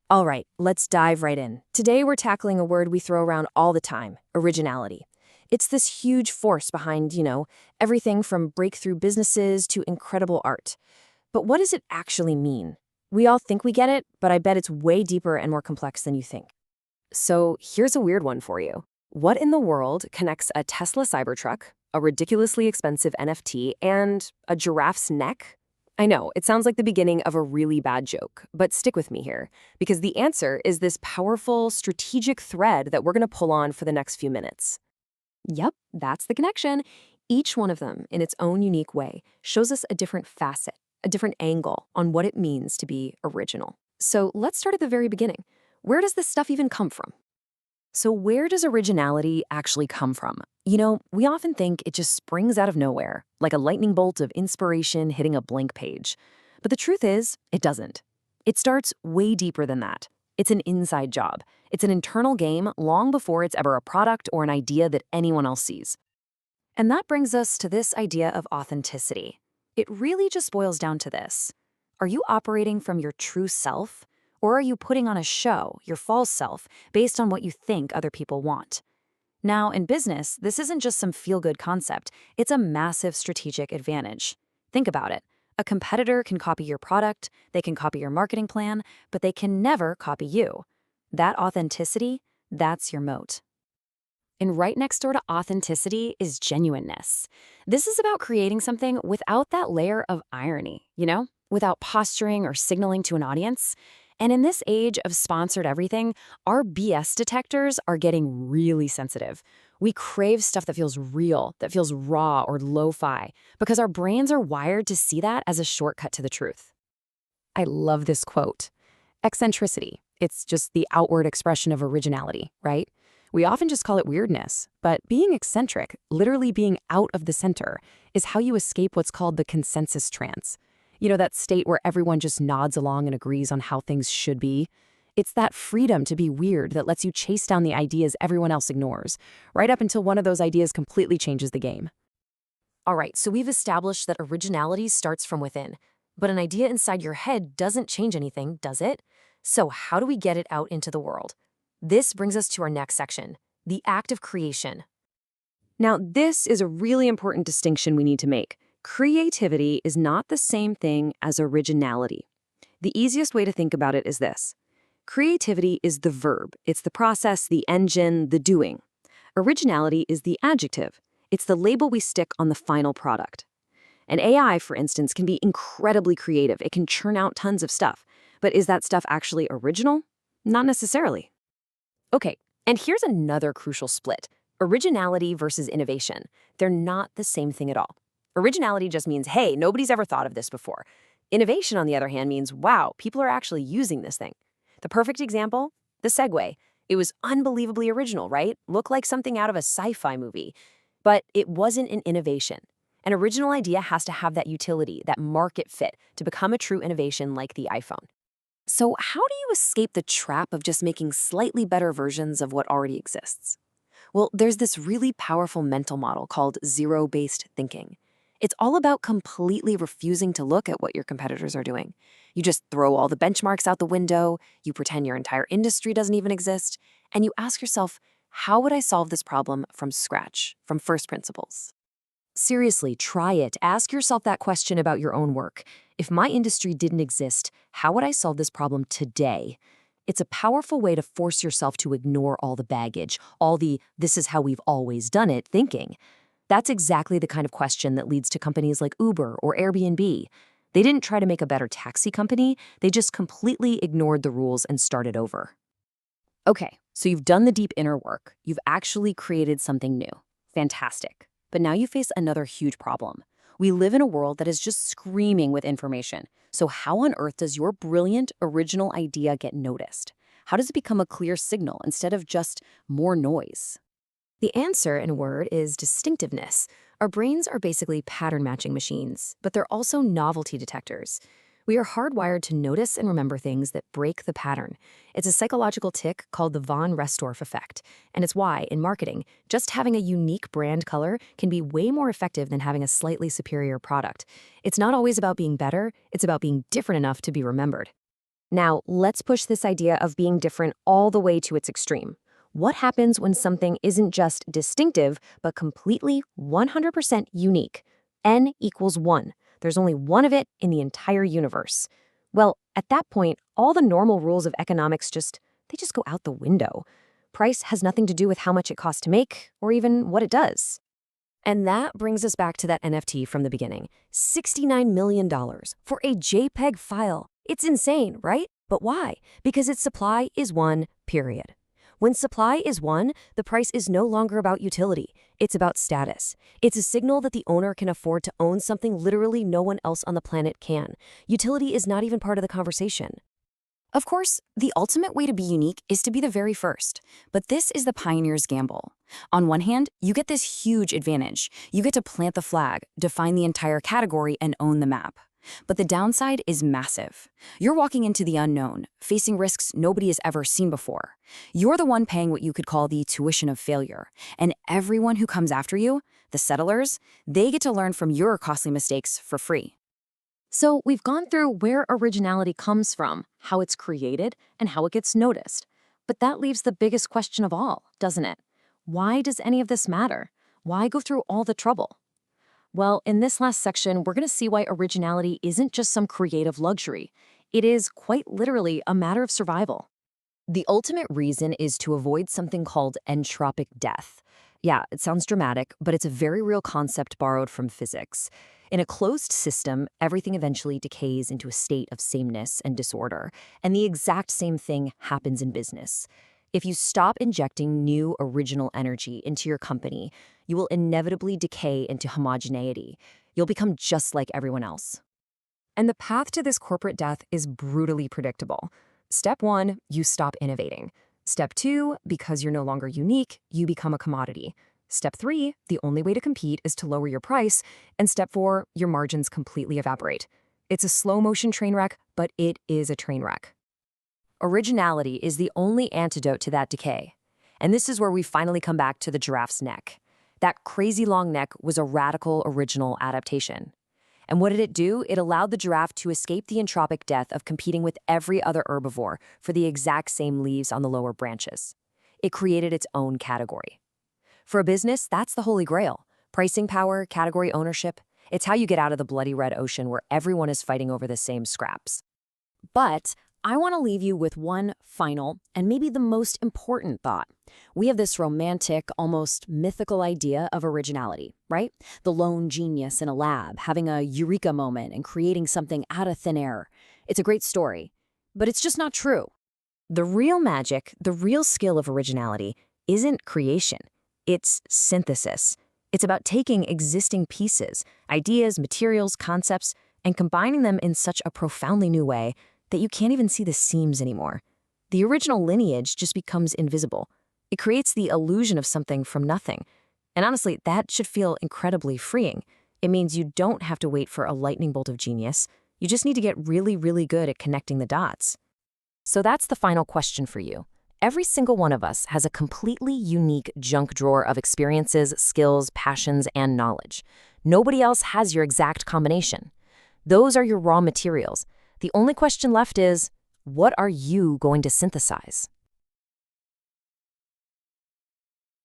All right, let's dive right in. Today we're tackling a word we throw around all the time, originality. It's this huge force behind, everything from breakthrough businesses to incredible art. But what does it actually mean? We all think we get it, but I bet it's way deeper and more complex than you think. So here's a weird one for you. What in the world connects a Tesla Cybertruck, a ridiculously expensive NFT, and a giraffe's neck? I know, it sounds like the beginning of a really bad joke, but stick with me here, because the answer is this powerful, strategic thread that we're going to pull on for the next few minutes. Yep, that's the connection. Each one of them, in its own unique way, shows us a different facet, a different angle on what it means to be original. So let's start at the very beginning. Where does this stuff even come from? So where does originality actually come from? We often think it just springs out of nowhere, like a lightning bolt of inspiration hitting a blank page. But the truth is, it doesn't. It starts way deeper than that. It's an inside job. It's an internal game long before it's ever a product or an idea that anyone else sees. And that brings us to this idea of authenticity. It really just boils down to this. Are you operating from your true self? Or are you putting on a show, your false self, based on what you think other people want? Now, in business, this isn't just some feel-good concept. It's a massive strategic advantage. Think about it. A competitor can copy your product, they can copy your marketing plan, but they can never copy you. That authenticity, that's your moat. And right next door to authenticity is genuineness. This is about creating something without that layer of irony, without posturing or signaling to an audience. And in this age of sponsored everything, our BS detectors are getting really sensitive. We crave stuff that feels real, that feels raw or lo-fi, because our brains are wired to see that as a shortcut to the truth. I love this quote. Eccentricity. It's just the outward expression of originality, right? We often just call it weirdness, but being eccentric, literally being out of the center, is how you escape what's called the consensus trance. That state where everyone just nods along and agrees on how things should be. It's that freedom to be weird that lets you chase down the ideas everyone else ignores, right up until one of those ideas completely changes the game. All right, so we've established that originality starts from within, but an idea inside your head doesn't change anything, does it? So how do we get it out into the world? This brings us to our next section, the act of creation. Now, this is a really important distinction we need to make. Creativity is not the same thing as originality. The easiest way to think about it is this. Creativity is the verb. It's the process, the engine, the doing. Originality is the adjective. It's the label we stick on the final product. An AI, for instance, can be incredibly creative. It can churn out tons of stuff. But is that stuff actually original? Not necessarily. Okay, and here's another crucial split. Originality versus innovation. They're not the same thing at all. Originality just means, hey, nobody's ever thought of this before. Innovation, on the other hand, means, wow, people are actually using this thing. The perfect example? The Segway. It was unbelievably original, right? Looked like something out of a sci-fi movie. But it wasn't an innovation. An original idea has to have that utility, that market fit, to become a true innovation like the iPhone. So how do you escape the trap of just making slightly better versions of what already exists? Well, there's this really powerful mental model called zero-based thinking. It's all about completely refusing to look at what your competitors are doing. You just throw all the benchmarks out the window, you pretend your entire industry doesn't even exist, and you ask yourself, how would I solve this problem from scratch, from first principles? Seriously, try it. Ask yourself that question about your own work. If my industry didn't exist, how would I solve this problem today? It's a powerful way to force yourself to ignore all the baggage, all the "this is how we've always done it" thinking. That's exactly the kind of question that leads to companies like Uber or Airbnb. They didn't try to make a better taxi company, they just completely ignored the rules and started over. Okay, so you've done the deep inner work. You've actually created something new. Fantastic. But now you face another huge problem. We live in a world that is just screaming with information. So how on earth does your brilliant, original idea get noticed? How does it become a clear signal instead of just more noise? The answer, in a word, is distinctiveness. Our brains are basically pattern-matching machines, but they're also novelty detectors. We are hardwired to notice and remember things that break the pattern. It's a psychological tick called the von Restorff effect, and it's why, in marketing, just having a unique brand color can be way more effective than having a slightly superior product. It's not always about being better, it's about being different enough to be remembered. Now, let's push this idea of being different all the way to its extreme. What happens when something isn't just distinctive, but completely 100% unique? N equals 1. There's only one of it in the entire universe. Well, at that point, all the normal rules of economics they just go out the window. Price has nothing to do with how much it costs to make, or even what it does. And that brings us back to that NFT from the beginning. $69 million for a JPEG file. It's insane, right? But why? Because its supply is 1, period. When supply is 1, the price is no longer about utility. It's about status. It's a signal that the owner can afford to own something literally no one else on the planet can. Utility is not even part of the conversation. Of course, the ultimate way to be unique is to be the very first. But this is the pioneer's gamble. On one hand, you get this huge advantage. You get to plant the flag, define the entire category, and own the map. But the downside is massive. You're walking into the unknown, facing risks nobody has ever seen before. You're the one paying what you could call the tuition of failure. And everyone who comes after you, the settlers, they get to learn from your costly mistakes for free. So we've gone through where originality comes from, how it's created, and how it gets noticed. But that leaves the biggest question of all, doesn't it? Why does any of this matter? Why go through all the trouble? Well, in this last section, we're going to see why originality isn't just some creative luxury. It is quite literally a matter of survival. The ultimate reason is to avoid something called entropic death. Yeah, it sounds dramatic, but it's a very real concept borrowed from physics. In a closed system, everything eventually decays into a state of sameness and disorder, and the exact same thing happens in business. If you stop injecting new original energy into your company, you will inevitably decay into homogeneity. You'll become just like everyone else. And the path to this corporate death is brutally predictable. Step 1, you stop innovating. Step 2, because you're no longer unique, you become a commodity. Step 3, the only way to compete is to lower your price. And step 4, your margins completely evaporate. It's a slow-motion train wreck, but it is a train wreck. Originality is the only antidote to that decay. And this is where we finally come back to the giraffe's neck. That crazy long neck was a radical original adaptation. And what did it do? It allowed the giraffe to escape the entropic death of competing with every other herbivore for the exact same leaves on the lower branches. It created its own category. For a business, that's the holy grail. Pricing power, category ownership. It's how you get out of the bloody red ocean where everyone is fighting over the same scraps. But I want to leave you with one final and maybe the most important thought. We have this romantic, almost mythical idea of originality, right? The lone genius in a lab, having a eureka moment and creating something out of thin air. It's a great story, but it's just not true. The real magic, the real skill of originality isn't creation. It's synthesis. It's about taking existing pieces, ideas, materials, concepts, and combining them in such a profoundly new way that you can't even see the seams anymore. The original lineage just becomes invisible. It creates the illusion of something from nothing. And honestly, that should feel incredibly freeing. It means you don't have to wait for a lightning bolt of genius. You just need to get really, really good at connecting the dots. So that's the final question for you. Every single one of us has a completely unique junk drawer of experiences, skills, passions, and knowledge. Nobody else has your exact combination. Those are your raw materials. The only question left is, what are you going to synthesize?